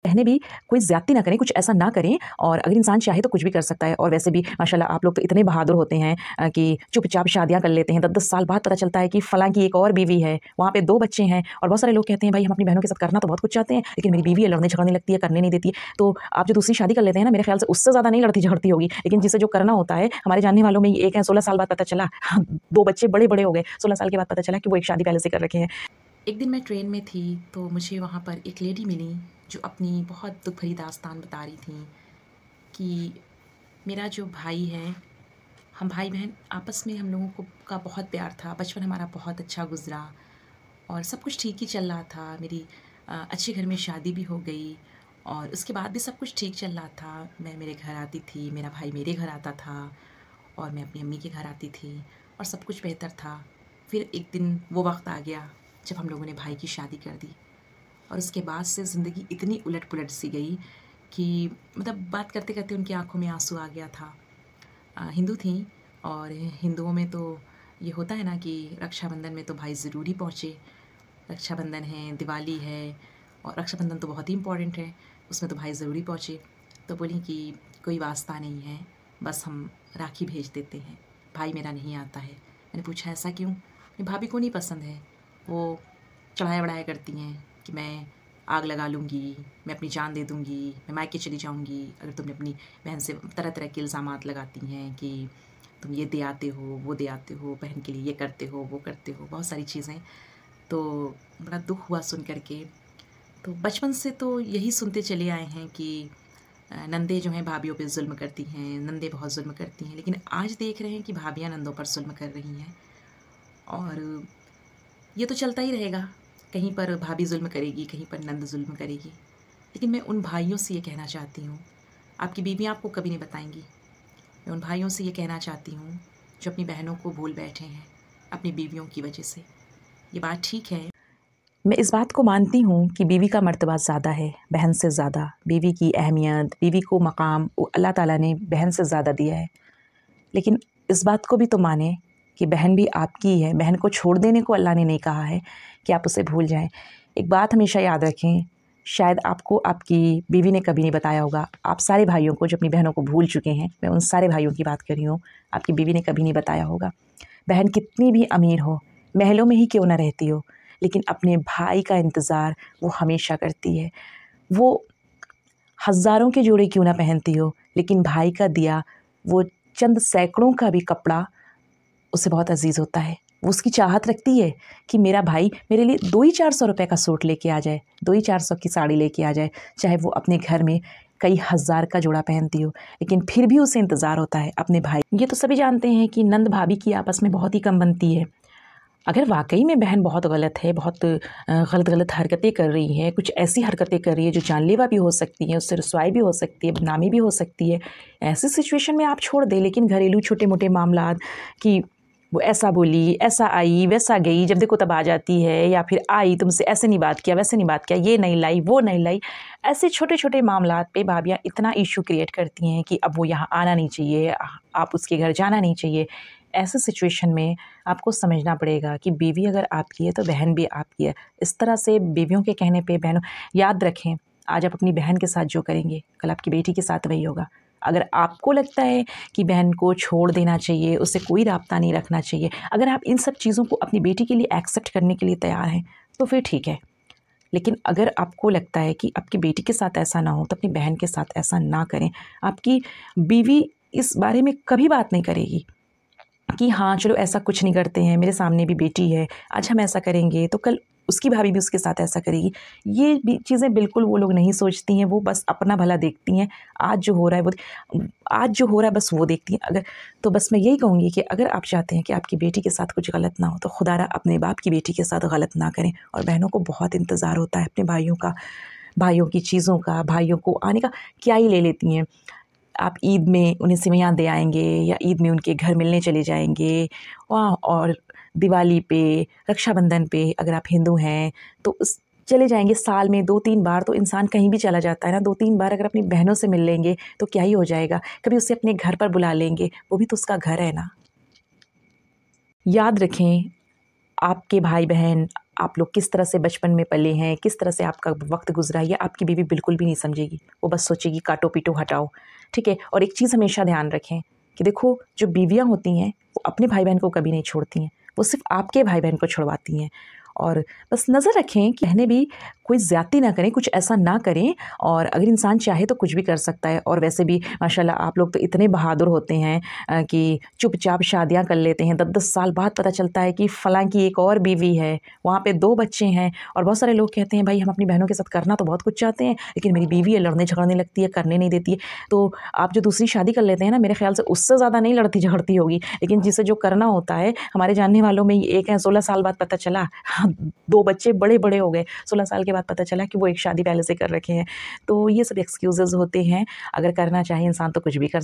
बहनें भी कोई ज़्यादती ना करें, कुछ ऐसा ना करें, और अगर इंसान चाहे तो कुछ भी कर सकता है। और वैसे भी माशाल्लाह आप लोग तो इतने बहादुर होते हैं कि चुपचाप शादियाँ कर लेते हैं। 10-10 साल बाद पता चलता है कि फलाँ की एक और बीवी है, वहाँ पे 2 बच्चे हैं, और बहुत सारे लोग कहते हैं भाई हम अपनी बहनों के साथ करना तो बहुत कुछ चाहते हैं, लेकिन मेरी बीवी है, लड़ने-झगड़ने लगती है, करने नहीं देती है। तो आप जो दूसरी शादी कर लेते हैं ना, मेरे ख्याल से उससे ज़्यादा नहीं लड़ती-झगड़ती होगी, लेकिन जिसे जो करना होता है, हमारे जानने वालों में ही एक है, 16 साल बाद पता चला 2 बच्चे बड़े-बड़े हो गए, 16 साल के बाद पता चला कि वो एक शादी पहले से कर रखे हैं। एक दिन मैं ट्रेन में थी तो मुझे वहाँ पर एक लेडी मिली जो अपनी बहुत दुख भरी दास्तान बता रही थी कि मेरा जो भाई है, हम भाई बहन आपस में हम लोगों को का बहुत प्यार था, बचपन हमारा बहुत अच्छा गुजरा और सब कुछ ठीक ही चल रहा था। मेरी अच्छे घर में शादी भी हो गई और उसके बाद भी सब कुछ ठीक चल रहा था। मैं मेरे घर आती थी, मेरा भाई मेरे घर आता था और मैं अपनी अम्मी के घर आती थी और सब कुछ बेहतर था। फिर एक दिन वो वक्त आ गया जब हम लोगों ने भाई की शादी कर दी और उसके बाद से ज़िंदगी इतनी उलट-पुलट सी गई कि मतलब बात करते-करते उनकी आँखों में आँसू आ गया था। हिंदू थीं और हिंदुओं में तो ये होता है ना कि रक्षाबंधन में तो भाई ज़रूर ही पहुँचे। रक्षाबंधन है, दिवाली है और रक्षाबंधन तो बहुत ही इम्पोर्टेंट है, उसमें तो भाई ज़रूर ही पहुँचे। तो बोली कि कोई वास्ता नहीं है, बस हम राखी भेज देते हैं, भाई मेरा नहीं आता है। मैंने पूछा ऐसा क्यों? भाभी को नहीं पसंद है, वो चढ़ाया-बढ़ाया करती हैं कि मैं आग लगा लूँगी, मैं अपनी जान दे दूँगी, मैं मायके चली जाऊँगी अगर तुमने अपनी बहन से तरह-तरह के इल्ज़ामात लगाती हैं कि तुम ये दे आते हो, वो दे आते हो, बहन के लिए ये करते हो, वो करते हो, बहुत सारी चीज़ें। तो बड़ा दुःख हुआ सुन कर के। तो बचपन से तो यही सुनते चले आए हैं कि नंदे जो हैं भाभियों पे ज़ुल्म करती हैं, नंदे बहुत ज़ुल्म करती हैं, लेकिन आज देख रहे हैं कि भाभियाँ नंदों पर ज़ुल्म कर रही हैं और ये तो चलता ही रहेगा। कहीं पर भाभी ज़ुल्म करेगी, कहीं पर नंद ज़ुल्म करेगी। लेकिन मैं उन भाइयों से ये कहना चाहती हूँ, आपकी बीवियाँ आपको कभी नहीं बताएँगी। मैं उन भाइयों से ये कहना चाहती हूँ, जो अपनी बहनों को भूल बैठे हैं, अपनी बीवियों की वजह से। ये बात ठीक है। मैं इस बात को मानती हूँ कि बीवी का मर्तबा ज़्यादा है बहन से ज़्यादा। बीवी की अहमियत, बीवी को मकाम अल्लाह ताला ने बहन से ज़्यादा दिया है। लेकिन इस बात को भी तो माने कि बहन भी आपकी ही है। बहन को छोड़ देने को अल्लाह ने नहीं कहा है कि आप उसे भूल जाएँ। एक बात हमेशा याद रखें, शायद आपको आपकी बीवी ने कभी नहीं बताया होगा। आप सारे भाइयों को जो अपनी बहनों को भूल चुके हैं, मैं उन सारे भाइयों की बात कर रही हूँ, आपकी बीवी ने कभी नहीं बताया होगा। बहन कितनी भी अमीर हो, महलों में ही क्यों ना रहती हो, लेकिन अपने भाई का इंतज़ार वो हमेशा करती है। वो हज़ारों के जोड़े क्यों ना पहनती हो, लेकिन भाई का दिया वो चंद सैकड़ों का भी कपड़ा उसे बहुत अज़ीज़ होता है। वो उसकी चाहत रखती है कि मेरा भाई मेरे लिए 2 ही 400 रुपए का सूट लेके आ जाए, 2 ही 400 की साड़ी लेके आ जाए, चाहे वो अपने घर में कई हज़ार का जोड़ा पहनती हो, लेकिन फिर भी उसे इंतज़ार होता है अपने भाई। ये तो सभी जानते हैं कि नंद भाभी की आपस में बहुत ही कम बनती है। अगर वाक़ई में बहन बहुत गलत है, बहुत गलत-गलत हरकतें कर रही है, कुछ ऐसी हरकतें कर रही है जो जानलेवा भी हो सकती हैं, उससे रुसवाई भी हो सकती है, बदनामी भी हो सकती है, ऐसी सिचुएशन में आप छोड़ दें। लेकिन घरेलू छोटे-मोटे मामलात कि वो ऐसा बोली, ऐसा आई, वैसा गई, जब देखो तब आ जाती है, या फिर आई तुमसे ऐसे नहीं बात किया, वैसे नहीं बात किया, ये नहीं लाई, वो नहीं लाई, ऐसे छोटे-छोटे मामलात पे भाभियाँ इतना इश्यू क्रिएट करती हैं कि अब वो यहाँ आना नहीं चाहिए, आप उसके घर जाना नहीं चाहिए। ऐसे सिचुएशन में आपको समझना पड़ेगा कि बीवी अगर आपकी है तो बहन भी आपकी है। इस तरह से बीवियों के कहने पे बहनों याद रखें, आज आप अपनी बहन के साथ जो करेंगे, कल आपकी बेटी के साथ वही होगा। अगर आपको लगता है कि बहन को छोड़ देना चाहिए, उससे कोई राब्ता नहीं रखना चाहिए, अगर आप इन सब चीज़ों को अपनी बेटी के लिए एक्सेप्ट करने के लिए तैयार हैं, तो फिर ठीक है। लेकिन अगर आपको लगता है कि आपकी बेटी के साथ ऐसा ना हो, तो अपनी बहन के साथ ऐसा ना करें। आपकी बीवी इस बारे में कभी बात नहीं करेगी कि हाँ, चलो ऐसा कुछ नहीं करते हैं, मेरे सामने भी बेटी है, आज हम ऐसा करेंगे तो कल उसकी भाभी भी उसके साथ ऐसा करेगी। ये भी चीज़ें बिल्कुल वो लोग नहीं सोचती हैं, वो बस अपना भला देखती हैं। आज जो हो रहा है आज जो हो रहा है बस वो देखती हैं। अगर तो बस मैं यही कहूँगी कि अगर आप चाहते हैं कि आपकी बेटी के साथ कुछ गलत ना हो, तो खुदारा अपने बाप की बेटी के साथ गलत ना करें। और बहनों को बहुत इंतज़ार होता है अपने भाइयों का, भाइयों की चीज़ों का, भाइयों को आने का, क्या ही ले लेती हैं। आप ईद में उन्हें सिवैयाँ दे आएँगे या ईद में उनके घर मिलने चले जाएँगे, और दिवाली पे, रक्षाबंधन पे अगर आप हिंदू हैं तो उस चले जाएँगे। साल में 2-3 बार तो इंसान कहीं भी चला जाता है ना, 2-3 बार अगर अपनी बहनों से मिल लेंगे तो क्या ही हो जाएगा। कभी उसे अपने घर पर बुला लेंगे, वो भी तो उसका घर है ना। याद रखें, आपके भाई-बहन आप लोग किस तरह से बचपन में पले हैं, किस तरह से आपका वक्त गुजरा है, ये आपकी बीवी बिल्कुल भी नहीं समझेगी। वो बस सोचेगी काटो पीटो हटाओ, ठीक है। और एक चीज़ हमेशा ध्यान रखें कि देखो, जो बीवियाँ होती हैं वो अपने भाई बहन को कभी नहीं छोड़ती हैं, वो सिर्फ आपके भाई बहन को छुड़वाती हैं। और बस नज़र रखें कि बहनें भी कोई ज़्यादती ना करें, कुछ ऐसा ना करें। और अगर इंसान चाहे तो कुछ भी कर सकता है। और वैसे भी माशाल्लाह आप लोग तो इतने बहादुर होते हैं कि चुपचाप शादियां कर लेते हैं। 10-10 साल बाद पता चलता है कि फ़लाँ की एक और बीवी है, वहाँ पे 2 बच्चे हैं। और बहुत सारे लोग कहते हैं भाई हम अपनी बहनों के साथ करना तो बहुत कुछ चाहते हैं, लेकिन मेरी बीवी है, लड़ने झगड़ने लगती है, करने नहीं देती है। तो आप जो दूसरी शादी कर लेते हैं ना, मेरे ख्याल से उससे ज़्यादा नहीं लड़ती झगड़ती होगी, लेकिन जिसे जो करना होता है, हमारे जानने वालों में ही एक है, 16 साल बाद पता चला 2 बच्चे बड़े-बड़े हो गए। 16 साल के बाद पता चला कि वो एक शादी पहले से कर रखे हैं। तो ये सब एक्सक्यूज़ेज़ होते हैं। अगर करना चाहे इंसान तो कुछ भी कर